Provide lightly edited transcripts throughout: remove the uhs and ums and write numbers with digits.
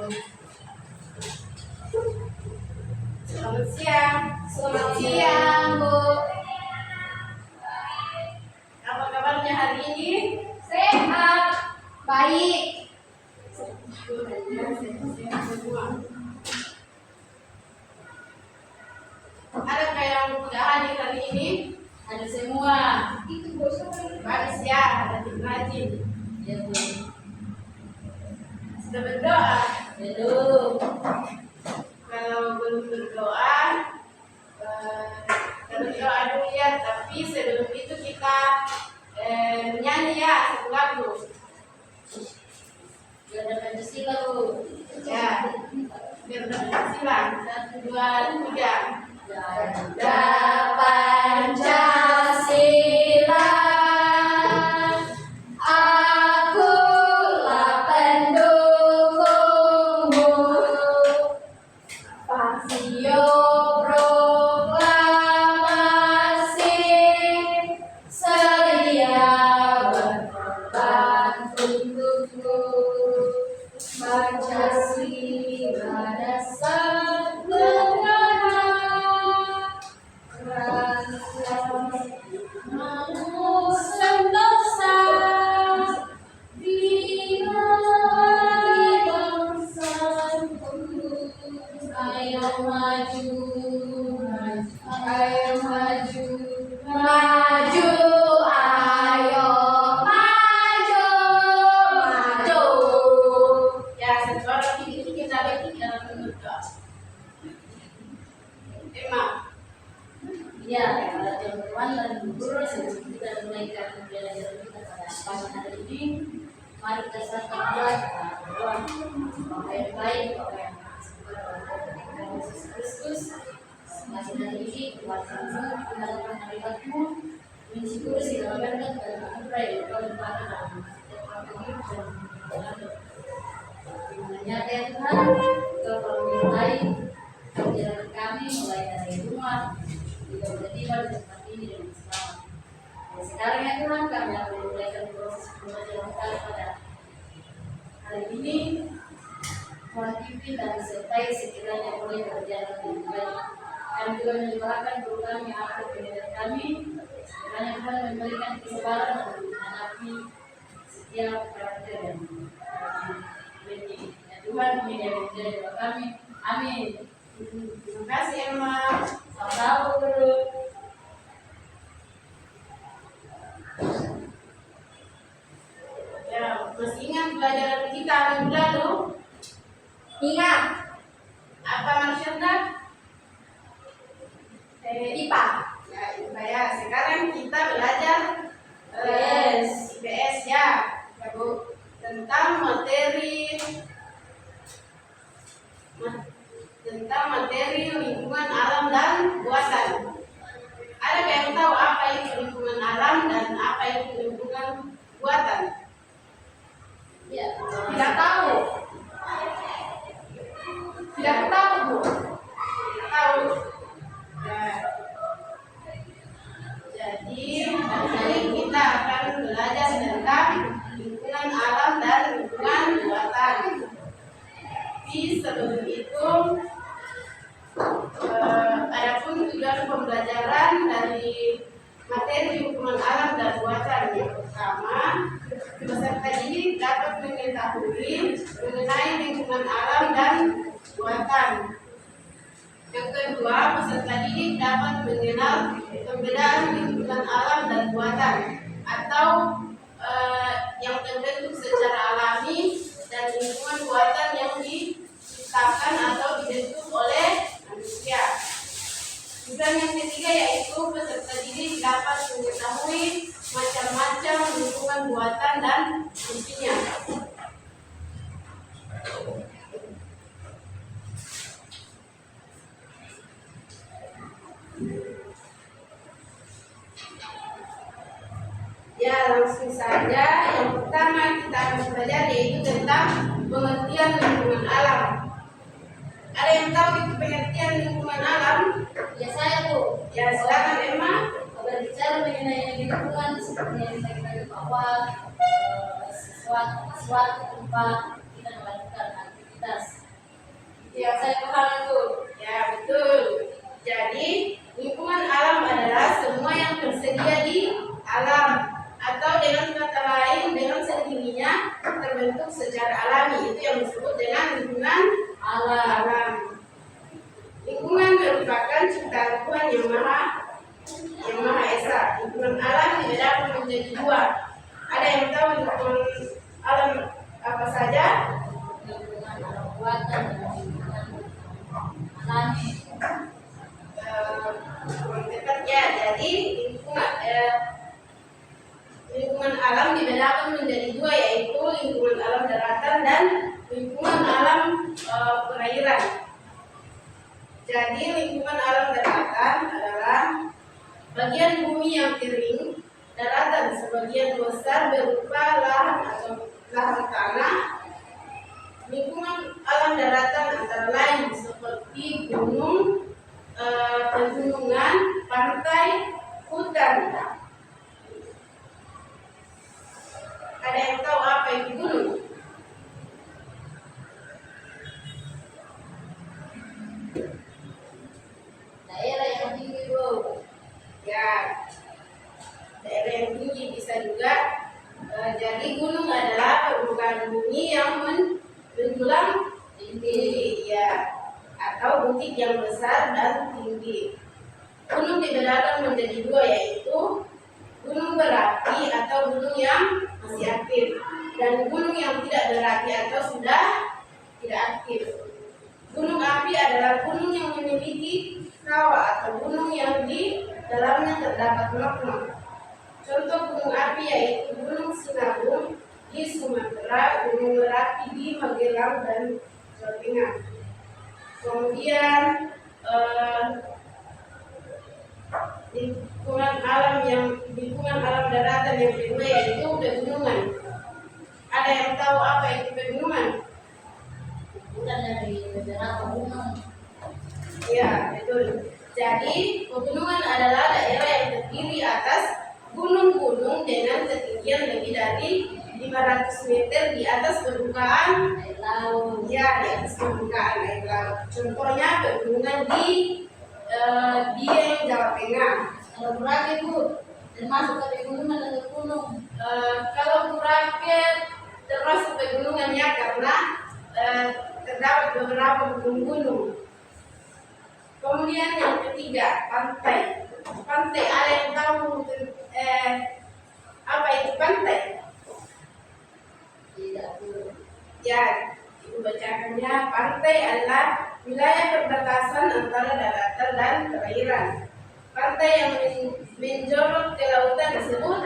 Selamat siang. Selamat siang, Bu. Apa kabarnya hari ini? Sehat, baik. Ada yang udah hadir hari ini? Ada semua. Bagus ya, rajin-rajin. Ya, Bu. Sudah berdoa? Belum. Kalau belum berdoa, kita berdoa dulu ya. Tapi sebelum itu kita menyanyi ya satu lagu. Biar ada Pancasila, Bu. Ya, biar dapat Pancasila. 1, 2, 3. Ganda Pancasila, akulah pendukungmu. Pasio proklamasi, sedia berkorban untukmu. Pancasila dasar negara, rasa manusia bangsa, bina bangsaku. Ayo maju, ayo maju, maju, ayo maju, maju. Ya, satu orang ini kita bagi dalam berdoa. Emma. Ya, para teman-teman dan guru sebelum kita menaikkan pembelajaran kita pada pagi hari ini, mari kita santap berdoa bahwa yang baik, bahwa yang Tuhan Yesus Kristus. Pagi hari ini kuasamu, mendapat hadiratmu, mensyukuri segala berkat dan anugerah yang Kau limpahkan dalam setiap kami hidup dan menjalani. Nyata ya Tuhan, Kau telah menyertai perjalanan kami mulai dari rumah juga sudah tiba di tempat ini dengan selamat. Dan sekarang ya Tuhan, kami akan memulaikan proses pembelajaran kami pada hari ini. Mohon pimpin dan sertai sekiranya boleh berjalan dengan baik. Kami juga menyuarakan guru kami yang akan mengajar kami. Sekiranya Tuhan memberikan kesabaran untuk menghadapi setiap karakter dan ini. Ya Tuhan, ini yang menjadi doa kami. Amin. Terima kasih Emma. Sama-sama guru. Ya, masih ingat pelajaran kita minggu lalu? Ingat, Apa Marsyanda? IPA. Ya, IPA ya. Sekarang kita belajar IPS. IPS ya, ya Bu. Tentang materi lingkungan alam dan buatan. Ada yang tahu apa itu lingkungan alam dan apa itu lingkungan buatan? Ya, Tidak tahu. Tidak tahu Bu. Tidak tahu. Ya. Jadi hari ini kita akan belajar tentang lingkungan alam dan lingkungan buatan. Tapi sebelum itu, adapun tujuan pembelajaran dari materi lingkungan alam dan buatan yang pertama, peserta didik dapat mengetahui mengenai lingkungan alam dan buatan. Yang kedua, peserta didik dapat mengenal perbedaan lingkungan alam dan buatan atau yang terbentuk secara alami dan lingkungan buatan yang diciptakan atau dibentuk oleh manusia. Tujuan yang ketiga yaitu peserta didik dapat mengetahui macam-macam lingkungan buatan dan fungsinya. Ya, langsung saja. Yang pertama kita akan belajar yaitu tentang pengertian lingkungan alam. Ada yang tahu itu pengertian lingkungan alam? ya saya Bu. Ya, silakan Emma. Berbicara mengenai lingkungan seperti yang kita ketahui bahwa sesuatu tempat kita melakukan aktivitas yang disebut dengan lingkungan alam. alam. Lingkungan merupakan ciptaan Tuhan yang Maha Esa. Lingkungan alam dibedakan menjadi dua. Ada yang tahu lingkungan alam apa saja? Lingkungan alam buatan dan lingkungan alami. Tepat ya. Jadi lingkungan alam dibedakan menjadi dua, yaitu lingkungan alam daratan dan lingkungan alam perairan. Jadi lingkungan alam daratan adalah bagian bumi yang kering, daratan sebagian besar berupa lahan atau lahan tanah. Lingkungan alam daratan antara lain seperti gunung, pegunungan, pantai, hutan. Ada yang tahu apa itu gunung? Daerah yang tinggi, Bro. Ya, daerah yang tinggi bisa juga. Jadi gunung adalah permukaan bumi yang menjulang tinggi, ya, atau bukit yang besar dan tinggi. Gunung dibedakan menjadi dua, yaitu gunung berapi atau gunung yang masih aktif dan gunung yang tidak berapi atau sudah tidak aktif. Gunung api adalah gunung yang memiliki kawah atau gunung yang di dalamnya terdapat magma. Contoh gunung api yaitu Gunung Sinabung di Sumatera, Gunung Merapi di Magelang dan Jawa Tengah. Kemudian lingkungan alam daratan yang kedua yaitu pegunungan. Ada yang tahu apa itu pegunungan? Bukan dari beberapa gunung. Ya, betul. Jadi pegunungan adalah daerah yang terdiri atas gunung-gunung dengan ketinggian lebih dari 500 meter di atas permukaan Air laut. ya, di atas permukaan air laut. Contohnya pegunungan di Dieng, Jawa Tengah. Kalau Boracay, Bu, termasuk ke pegunungan atau gunung? Kalau Boracay termasuk pegunungannya karena terdapat beberapa gunung-gunung. Kemudian yang ketiga, pantai. Pantai, ada yang tahu apa itu pantai? Tidak, Bu. Ya, itu bacaannya. Pantai adalah wilayah perbatasan antara daratan dan perairan. Pantai yang menjorok ke lautan disebut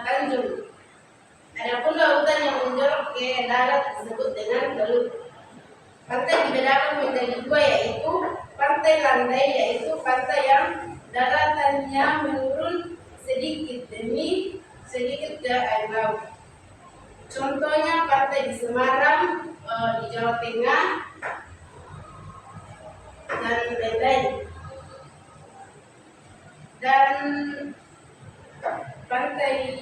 tanjung. Adapun lautan yang menjorok ke darat disebut dengan teluk. Pantai dibedakan menjadi dua, yaitu pantai landai, yaitu pantai yang daratannya menurun sedikit demi sedikit ke air laut. Contohnya pantai di Semarang, di Jawa Tengah, dan lain-lain. Dan pantai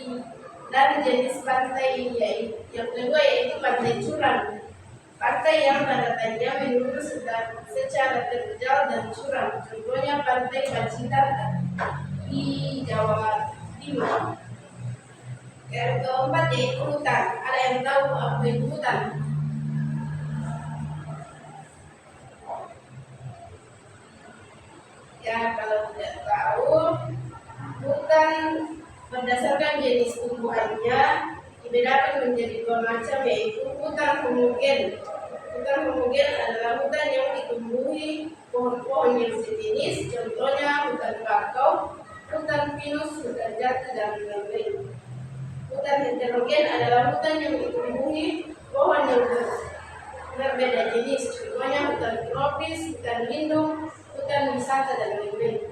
dan jenis pantai yang kedua yaitu pantai curam. Pantai yang daratannya menurun secara terjal dan curam. Contohnya pantai Pacitan di Jawa Timur. Yang keempat yaitu hutan. Ada yang tahu apa itu hutan? Ya, kalau tidak tahu, hutan berdasarkan jenis tumbuhannya dibedakan menjadi dua macam, yaitu hutan homogen. Hutan homogen adalah hutan yang ditumbuhi pohon-pohon yang sejenis, contohnya hutan bakau, hutan pinus, hutan jati, dan lain-lain. Hutan heterogen adalah hutan yang ditumbuhi pohon yang berbeda jenis, contohnya hutan tropis, hutan lindung, hutan wisata, dan lain-lain.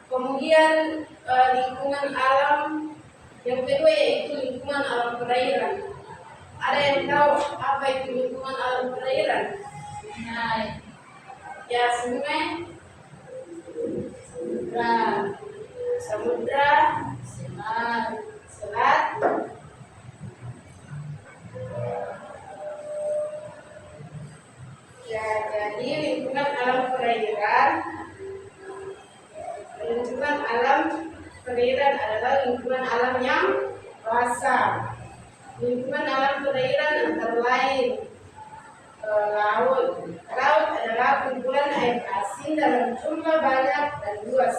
Kemudian lingkungan alam yang kedua yaitu lingkungan alam perairan. Ada yang tahu apa itu lingkungan alam perairan? Sungai, Ya, sungai, samudra, selat, ya. Jadi lingkungan alam perairan adalah lingkungan alam yang basah. Lingkungan alam perairan antara lain laut. Laut adalah kumpulan air asin dalam jumlah banyak dan luas.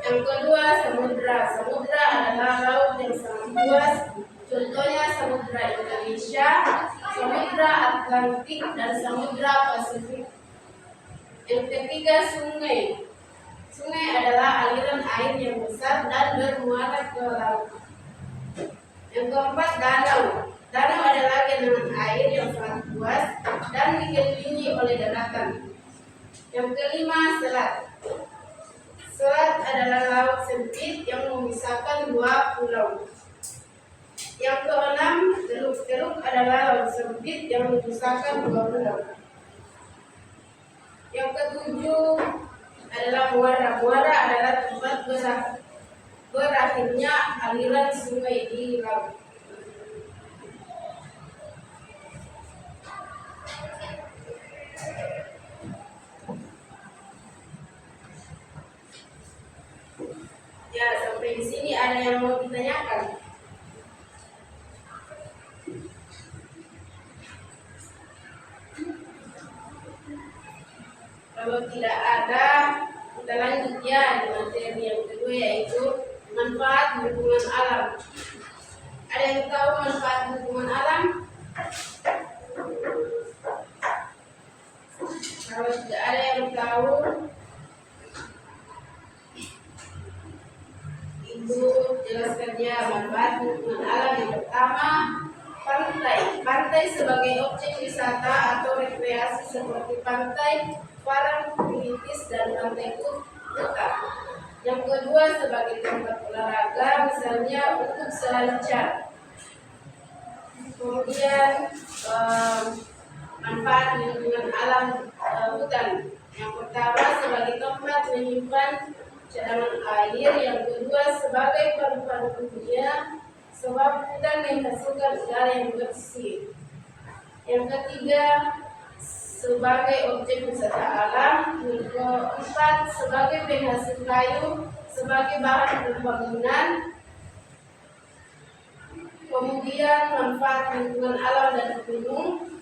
Yang kedua, samudra. Samudra adalah laut yang sangat luas. Contohnya Samudra Indonesia, Samudra Atlantik, dan Samudra Pasifik. Yang ketiga, sungai. Sungai adalah aliran air yang besar dan bermuara ke laut. Yang keempat, danau. Danau adalah genangan air yang sangat luas dan dikelilingi oleh daratan. Yang kelima, selat. Selat adalah laut sempit yang memisahkan dua pulau. Yang keenam, teluk. Teluk adalah laut sempit yang memisahkan dua pulau. Yang ketujuh adalah muara. Muara adalah tempat berakhirnya aliran sungai di laut. Ya, sampai di sini ada yang mau ditanyakan? Kalau tidak ada, kita lanjut ya di materi yang kedua, yaitu manfaat lingkungan alam. Ada yang tahu manfaat lingkungan alam? Kalau tidak ada yang tahu, Ibu jelaskan ya manfaat lingkungan alam. Yang pertama, pantai. Pantai sebagai objek wisata atau rekreasi seperti pantai Parangtritis dan pantai Kuta. Yang kedua, sebagai tempat olahraga, misalnya untuk selancar. Kemudian manfaat lingkungan alam hutan. Yang pertama, sebagai tempat menyimpan cadangan air. Yang kedua, sebagai paru-paru dunia, sebab hutan menghasilkan udara yang bersih. Yang ketiga, sebagai objek wisata alam. Yang keempat, sebagai penghasil kayu sebagai bahan pembangunan. Kemudian manfaat lingkungan alam dan gunung.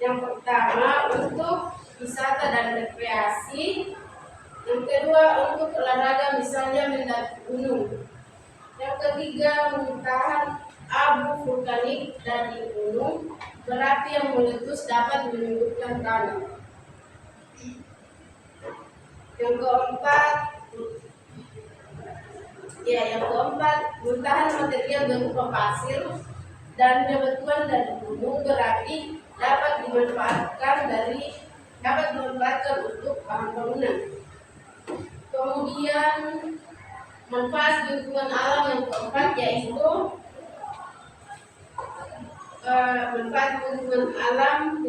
Yang pertama, untuk wisata dan rekreasi. Yang kedua, untuk olahraga, misalnya mendaki gunung. Yang ketiga, muntahan abu vulkanik dari gunung berapi yang meletus dapat menimbulkan tanah. Yang keempat, muntahan material berupa pasir dan bebatuan dari gunung berapi dapat dimanfaatkan untuk bahan bangunan. Kemudian manfaat lingkungan alam yang keempat, yaitu manfaat lingkungan alam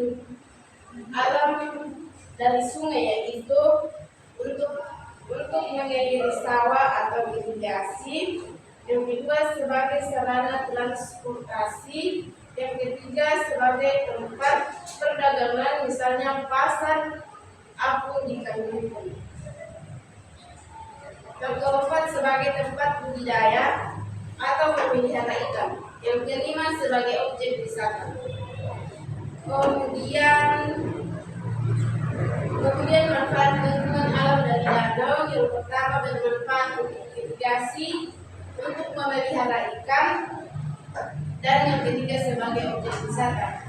dari sungai, yaitu untuk mengairi sawah atau irigasi. Yang kedua, sebagai sarana transportasi. Yang ketiga, sebagai tempat perdagangan, misalnya pasar apung di Kalimantan. Yang keempat, sebagai tempat budidaya atau memelihara ikan. Yang kelima, sebagai objek wisata. Kemudian manfaat lingkungan alam dari danau. Yang pertama, bermanfaat untuk irigasi, untuk memelihara ikan, dan yang ketiga sebagai objek wisata.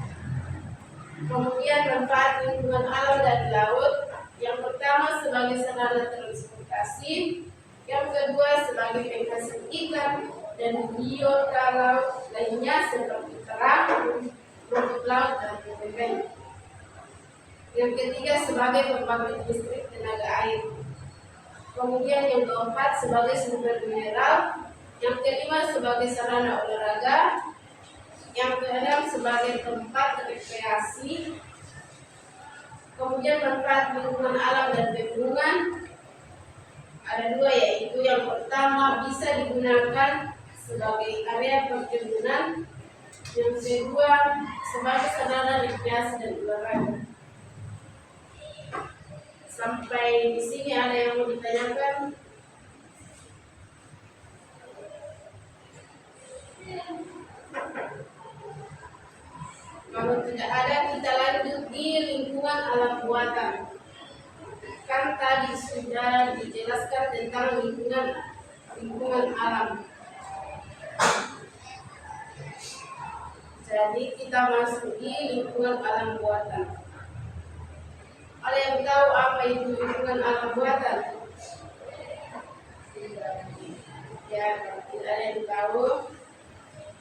Kemudian manfaat lingkungan alam dari laut. Yang pertama, sebagai sarana transportasi. Yang kedua, sebagai penghasil ikan dan biota laut lainnya seperti kerang, rumput laut, dan lain-lain. Yang ketiga, sebagai pembangkit listrik tenaga air. Kemudian yang keempat, sebagai sumber mineral. Yang kelima, sebagai sarana olahraga. Yang keenam, sebagai tempat rekreasi. Kemudian manfaat lingkungan alam dan pegunungan. Ada dua, yaitu yang pertama, bisa digunakan sebagai area perkebunan. Yang kedua, sebagai sarana rekreasi dan olahraga. Sampai di sini ada yang mau ditanyakan? buatan. Kan tadi sudah dijelaskan tentang lingkungan alam. Jadi kita masuk di lingkungan alam buatan. Ada yang tahu apa itu lingkungan alam buatan? Ya, tidak ada yang tahu.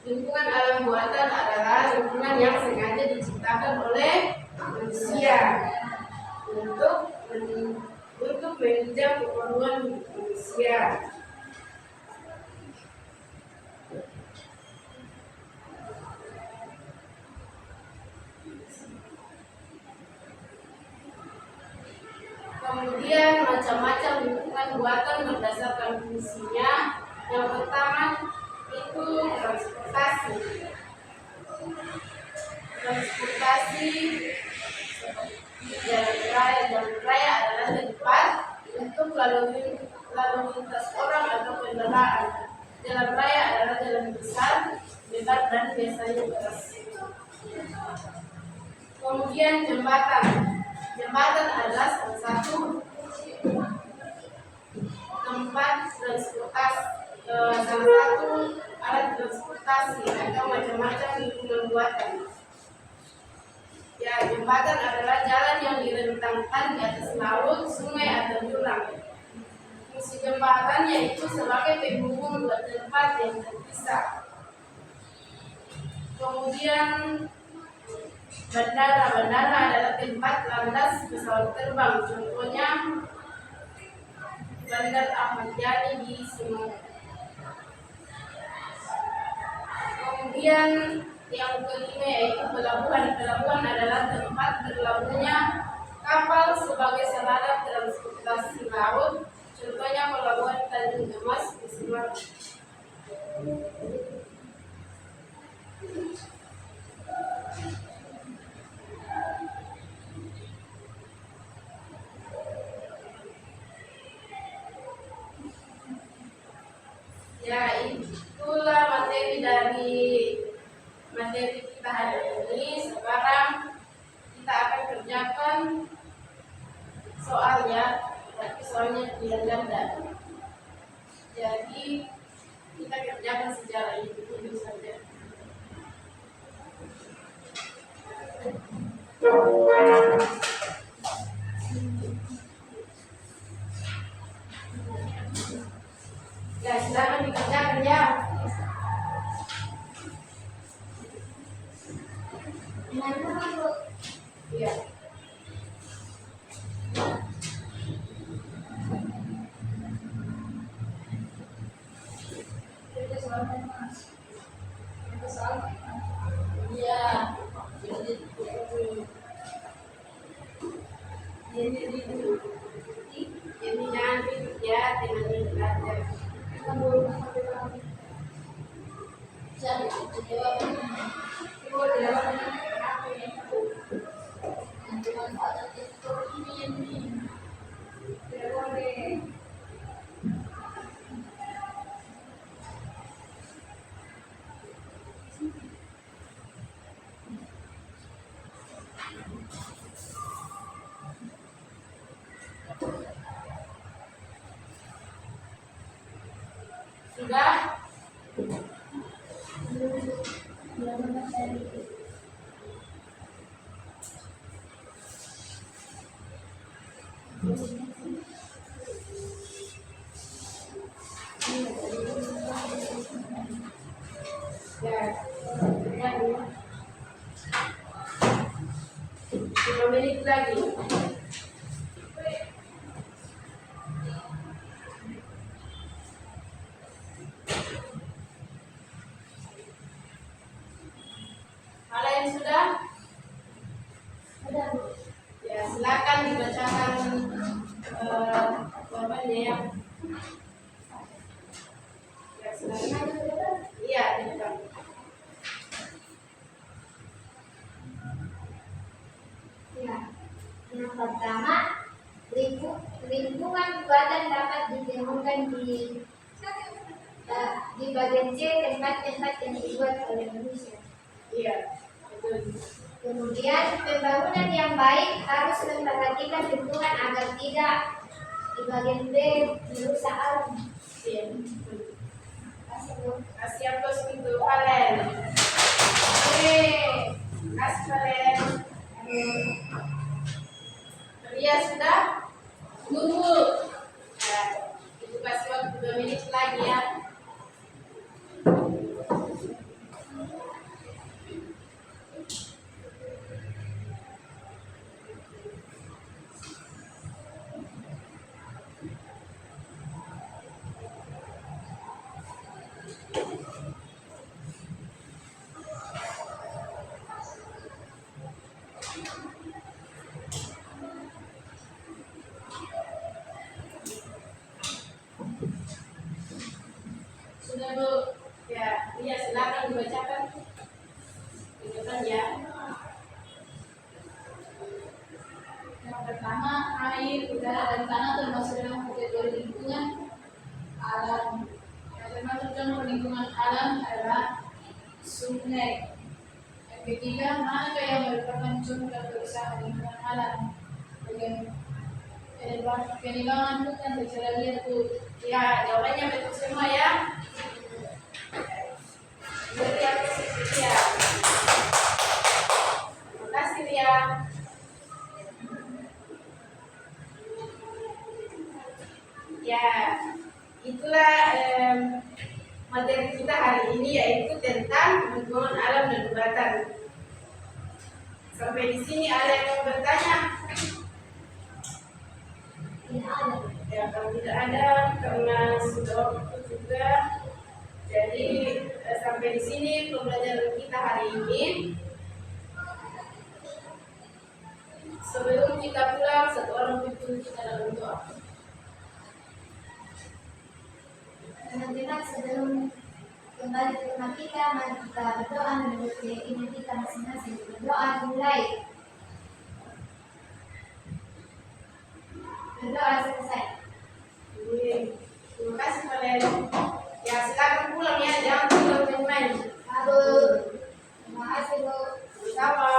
Lingkungan alam buatan adalah lingkungan yang sengaja diciptakan oleh manusia untuk menunjang keperluan manusia. Kemudian macam-macam lingkungan buatan berdasarkan fungsinya. Yang pertama itu transportasi. Transportasi jalan raya adalah tempat untuk lalu lintas orang atau kendaraan. Jalan raya adalah jalan besar, lebar dan biasanya keras. Kemudian jembatan. Jembatan adalah salah satu tempat transportasi, salah satu alat transportasi atau macam-macam lingkungan buatan. Ya, jembatan adalah jalan yang direntangkan di atas laut, sungai atau jurang. Fungsi jembatan yaitu sebagai penghubung dua tempat yang terpisah. Kemudian bandara adalah tempat landas pesawat terbang. Contohnya Bandar Ahmad Yani di Sumatera. Kemudian yang kelima yaitu pelabuhan. Pelabuhan adalah tempat berlabuhnya kapal sebagai sarana transportasi laut. Contohnya pelabuhan Tanjung Emas di Sumatera. Ya, itulah materi kita hari ini. Sekarang kita akan kerjakan soalnya, tapi soalnya pilihan ganda. Jadi kita kerjakan secara individu saja. Ya, silakan dikerjakan ya. Iya. Iya. Ini nanti ya dengan belajar. Sudah? Ya, 5 menit lagi. Kalian sudah? Ya, silakan dibacakan jawabannya ya. Ya, silakan. Iya, dibacakan. Ya, yang pertama, lingkungan buatan dapat ditemukan di bagian C tempat-tempat yang dibuat oleh manusia. Iya, betul. Kemudian, pembangunan yang baik harus memperhatikan lingkungan agar tidak di bagian B merusak alam. Kasih Bu. Kasih aplaus untuk kalian. Oke, kasih kalian. Ria sudah? Tunggu. Ya, itu kasih waktu 2 menit lagi ya. Sudah Bu? Ya, Ria silakan dibacakan. Di depan ya. Yang pertama, air, udara, dan tanah termasuk dalam kategori lingkungan alam. Yang termasuk dalam lingkungan alam adalah sungai. Yang ketiga, mana yang merupakan contoh kerusakan lingkungan alam? Penimbangan hutan secara liar tuh. Ya, jawabannya betul semua ya. Ria, ya. Terima kasih Ria. Ya, itulah materi kita hari ini yaitu tentang lingkungan alam dan buatan. Sampai di sini ada yang mau bertanya? Tidak ada. Ya, kalau tidak ada karena sudah waktu juga. Jadi sampai di sini pembelajaran kita hari ini. Sebelum kita pulang, satu orang pimpin kita dalam doa. Teman-teman, sebelum kembali ke rumah kita, mari kita berdoa menurut keyakinan kita masing-masing. Berdoa mulai. Berdoa selesai. Terima kasih kalian. Ya, silakan pulang ya, jangan tinggal main-main. Abu, terima kasih Bu. Sama.